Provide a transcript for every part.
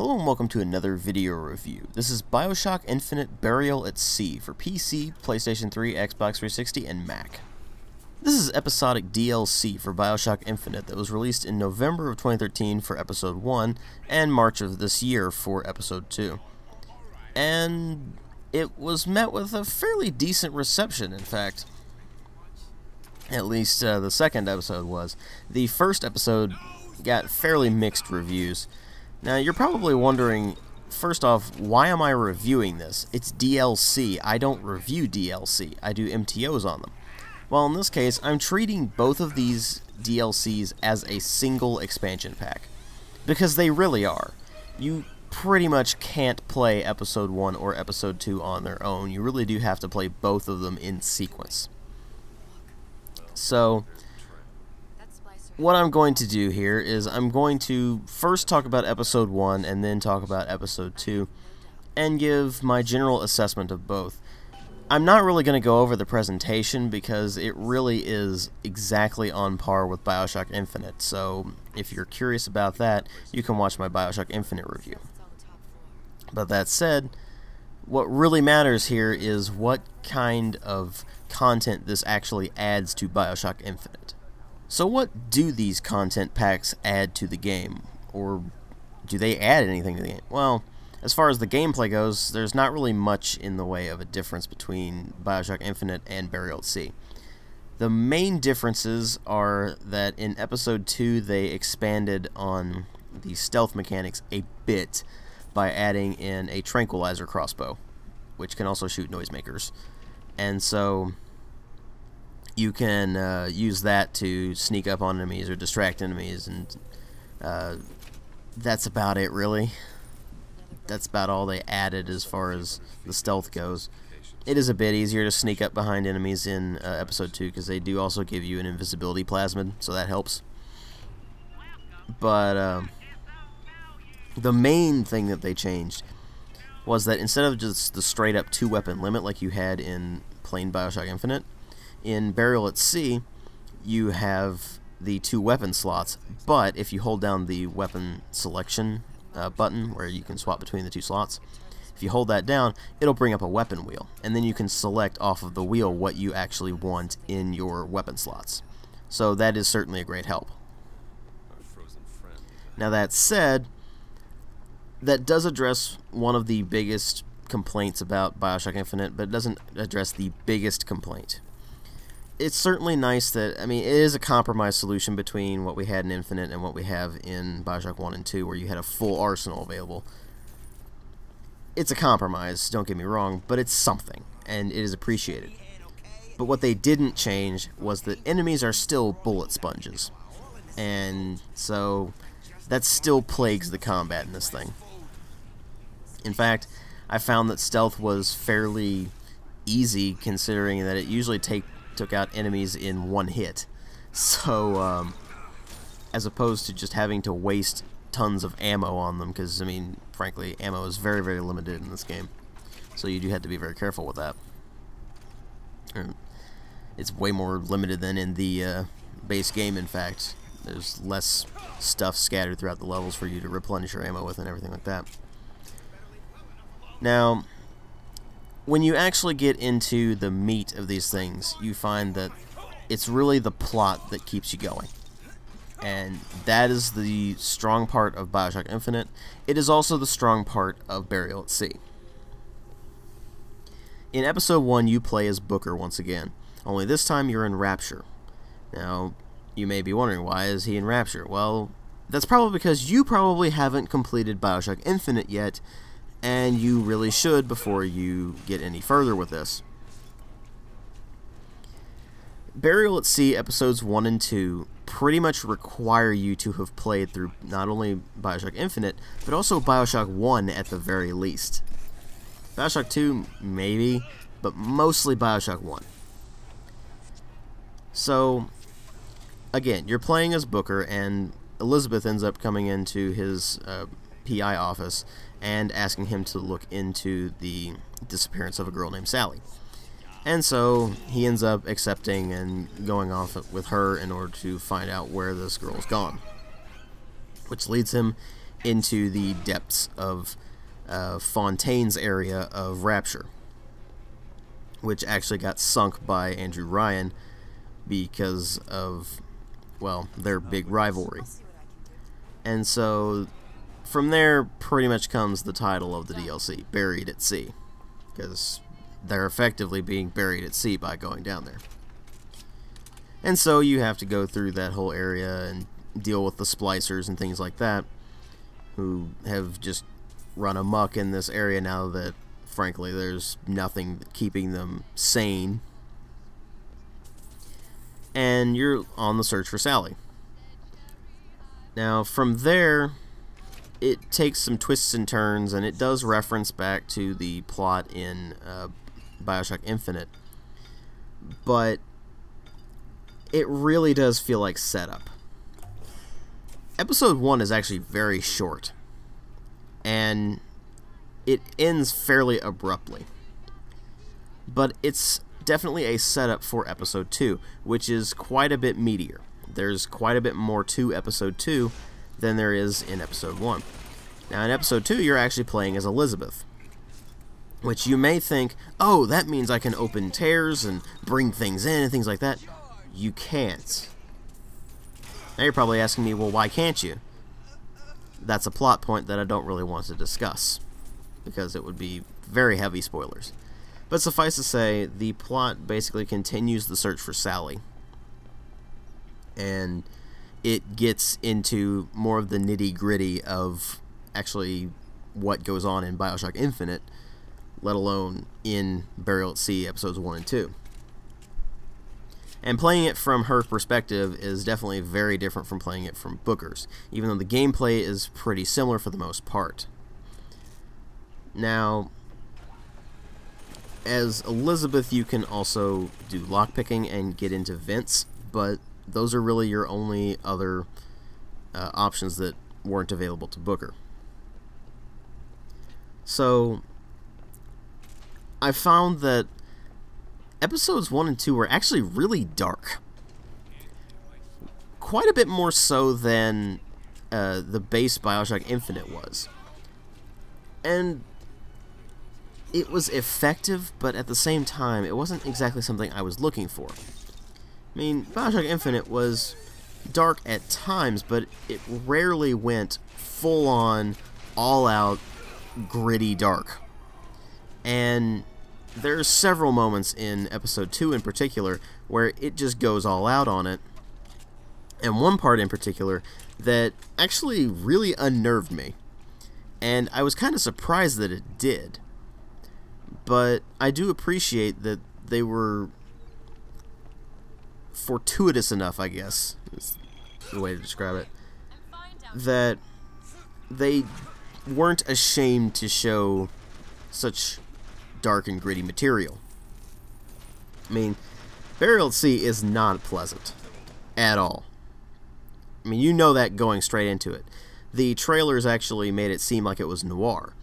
Hello and welcome to another video review. This is BioShock Infinite Burial at Sea for PC, PlayStation 3, Xbox 360, and Mac. This is episodic DLC for BioShock Infinite that was released in November of 2013 for Episode 1 and March of this year for Episode 2. And it was met with a fairly decent reception, in fact. At least the second episode was. The first episode got fairly mixed reviews. Now, you're probably wondering, first off, why am I reviewing this? It's DLC. I don't review DLC. I do MTOs on them. Well, in this case, I'm treating both of these DLCs as a single expansion pack. Because they really are. You pretty much can't play Episode 1 or Episode 2 on their own. You really do have to play both of them in sequence. So, what I'm going to do here is I'm going to first talk about Episode 1 and then talk about Episode 2 and give my general assessment of both. I'm not really going to go over the presentation because it really is exactly on par with BioShock Infinite, so if you're curious about that, you can watch my BioShock Infinite review. But that said, what really matters here is what kind of content this actually adds to BioShock Infinite. So what do these content packs add to the game? Or do they add anything to the game? Well, as far as the gameplay goes, there's not really much in the way of a difference between BioShock Infinite and Burial at Sea. The main differences are that in Episode 2 they expanded on the stealth mechanics a bit by adding in a tranquilizer crossbow, which can also shoot noisemakers. And so you can use that to sneak up on enemies or distract enemies, and that's about it, really. That's about all they added as far as the stealth goes. It is a bit easier to sneak up behind enemies in Episode 2 because they do also give you an invisibility plasmid, so that helps. But the main thing that they changed was that instead of just the straight up 2-weapon limit like you had in plain BioShock Infinite, in Burial at Sea you have the 2-weapon slots, but if you hold down the weapon selection button where you can swap between the 2 slots, if you hold that down, it'll bring up a weapon wheel, and then you can select off of the wheel what you actually want in your weapon slots. So that is certainly a great help. Now that said, that does address one of the biggest complaints about BioShock Infinite, but it doesn't address the biggest complaint. It's certainly nice that, I mean, it is a compromise solution between what we had in Infinite and what we have in BioShock 1 and 2, where you had a full arsenal available. It's a compromise, don't get me wrong, but it's something, and it is appreciated. But what they didn't change was that enemies are still bullet sponges, and so that still plagues the combat in this thing. In fact, I found that stealth was fairly easy, considering that it usually took out enemies in one hit. So, as opposed to just having to waste tons of ammo on them, because, I mean, frankly, ammo is very, very limited in this game. So you do have to be very careful with that. It's way more limited than in the base game, in fact. There's less stuff scattered throughout the levels for you to replenish your ammo with and everything like that. Now, when you actually get into the meat of these things, you find that it's really the plot that keeps you going. And that is the strong part of BioShock Infinite. It is also the strong part of Burial at Sea. In Episode 1, you play as Booker once again, only this time you're in Rapture. Now, you may be wondering, why is he in Rapture? Well, that's probably because you probably haven't completed BioShock Infinite yet, and you really should before you get any further with this. Burial at Sea Episodes 1 and 2 pretty much require you to have played through not only BioShock Infinite, but also BioShock 1 at the very least. BioShock 2, maybe, but mostly BioShock 1. So, again, you're playing as Booker, and Elizabeth ends up coming into his PI office and asking him to look into the disappearance of a girl named Sally. And so he ends up accepting and going off with her in order to find out where this girl's gone. Which leads him into the depths of Fontaine's area of Rapture, which actually got sunk by Andrew Ryan because of, well, their big rivalry. And so from there pretty much comes the title of the DLC, Buried at Sea, because they're effectively being buried at sea by going down there. And so you have to go through that whole area and deal with the splicers and things like that, who have just run amok in this area now that, frankly, there's nothing keeping them sane. And you're on the search for Sally. Now, from there, it takes some twists and turns, and it does reference back to the plot in BioShock Infinite. But it really does feel like setup. Episode 1 is actually very short, and it ends fairly abruptly. But it's definitely a setup for Episode 2, which is quite a bit meatier. There's quite a bit more to Episode 2 than there is in Episode 1. Now, in Episode 2, you're actually playing as Elizabeth, which you may think, oh, that means I can open tears and bring things in and things like that. You can't. Now you're probably asking me, well, why can't you? That's a plot point that I don't really want to discuss, because it would be very heavy spoilers. But suffice to say, the plot basically continues the search for Sally, and it gets into more of the nitty-gritty of actually what goes on in BioShock Infinite, let alone in Burial at Sea Episodes 1 and 2. And playing it from her perspective is definitely very different from playing it from Booker's, even though the gameplay is pretty similar for the most part. Now, as Elizabeth, you can also do lockpicking and get into vents, but those are really your only other options that weren't available to Booker. So, I found that Episodes 1 and 2 were actually really dark. Quite a bit more so than the base BioShock Infinite was. And it was effective, but at the same time, it wasn't exactly something I was looking for. I mean, BioShock Infinite was dark at times, but it rarely went full-on, all-out, gritty dark. And there's several moments in Episode 2 in particular where it just goes all out on it. And one part in particular that actually really unnerved me. And I was kind of surprised that it did. But I do appreciate that they were fortuitous enough, I guess, is the way to describe it, that they weren't ashamed to show such dark and gritty material. I mean, Burial at Sea is not pleasant at all. I mean, you know that going straight into it. The trailers actually made it seem like it was noir.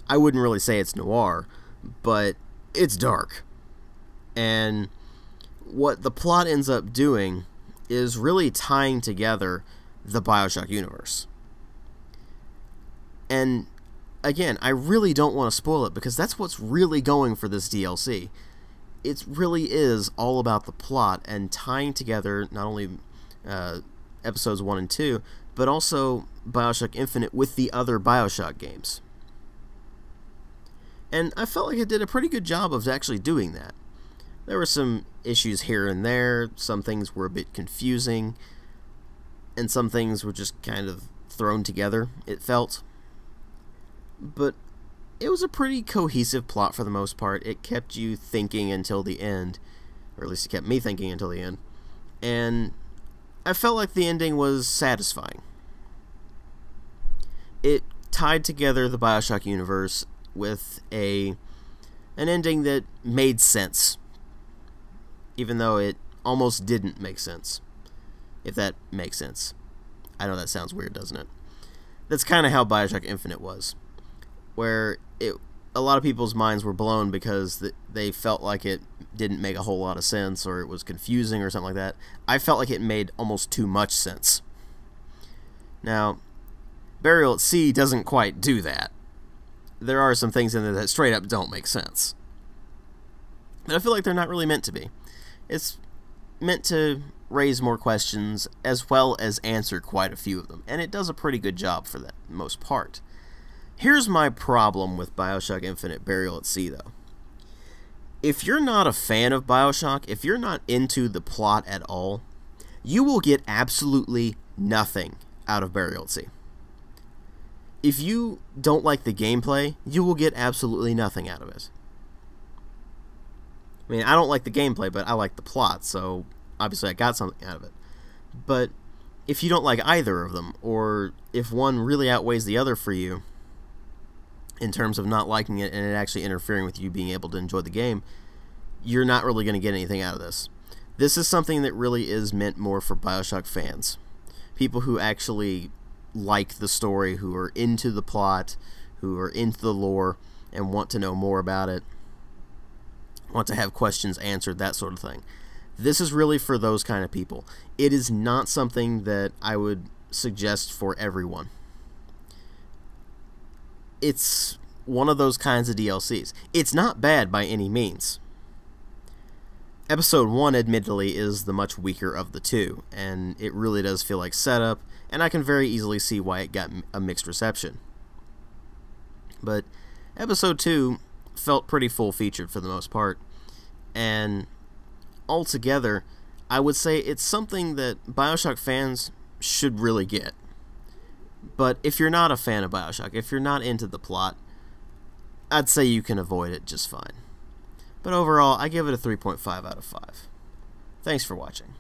I wouldn't really say it's noir, but it's dark. And what the plot ends up doing is really tying together the BioShock universe. And again, I really don't want to spoil it, because that's what's really going for this DLC. It really is all about the plot and tying together not only Episodes 1 and 2, but also BioShock Infinite with the other BioShock games. And I felt like it did a pretty good job of actually doing that. There were some issues here and there, some things were a bit confusing, and some things were just kind of thrown together, it felt. But it was a pretty cohesive plot for the most part. It kept you thinking until the end, or at least it kept me thinking until the end, and I felt like the ending was satisfying. It tied together the BioShock universe with an ending that made sense, even though it almost didn't make sense, if that makes sense. I know that sounds weird, doesn't it? That's kind of how BioShock Infinite was, where a lot of people's minds were blown because they felt like it didn't make a whole lot of sense, or it was confusing or something like that. I felt like it made almost too much sense. Now, Burial at Sea doesn't quite do that. There are some things in there that straight up don't make sense. But I feel like they're not really meant to be. It's meant to raise more questions as well as answer quite a few of them, and it does a pretty good job for that most part. Here's my problem with BioShock Infinite Burial at Sea, though. If you're not a fan of BioShock, if you're not into the plot at all, you will get absolutely nothing out of Burial at Sea. If you don't like the gameplay, you will get absolutely nothing out of it. I mean, I don't like the gameplay, but I like the plot, so obviously I got something out of it. But if you don't like either of them, or if one really outweighs the other for you, in terms of not liking it and it actually interfering with you being able to enjoy the game, you're not really going to get anything out of this. This is something that really is meant more for BioShock fans. People who actually like the story, who are into the plot, who are into the lore, and want to know more about it, want to have questions answered, that sort of thing. This is really for those kind of people. It is not something that I would suggest for everyone. It's one of those kinds of DLCs. It's not bad by any means. Episode 1, admittedly, is the much weaker of the two, and it really does feel like setup, and I can very easily see why it got a mixed reception. But Episode 2 felt pretty full-featured for the most part, and altogether, I would say it's something that BioShock fans should really get. But if you're not a fan of BioShock, if you're not into the plot, I'd say you can avoid it just fine. But overall, I give it a 3.5 out of 5. Thanks for watching.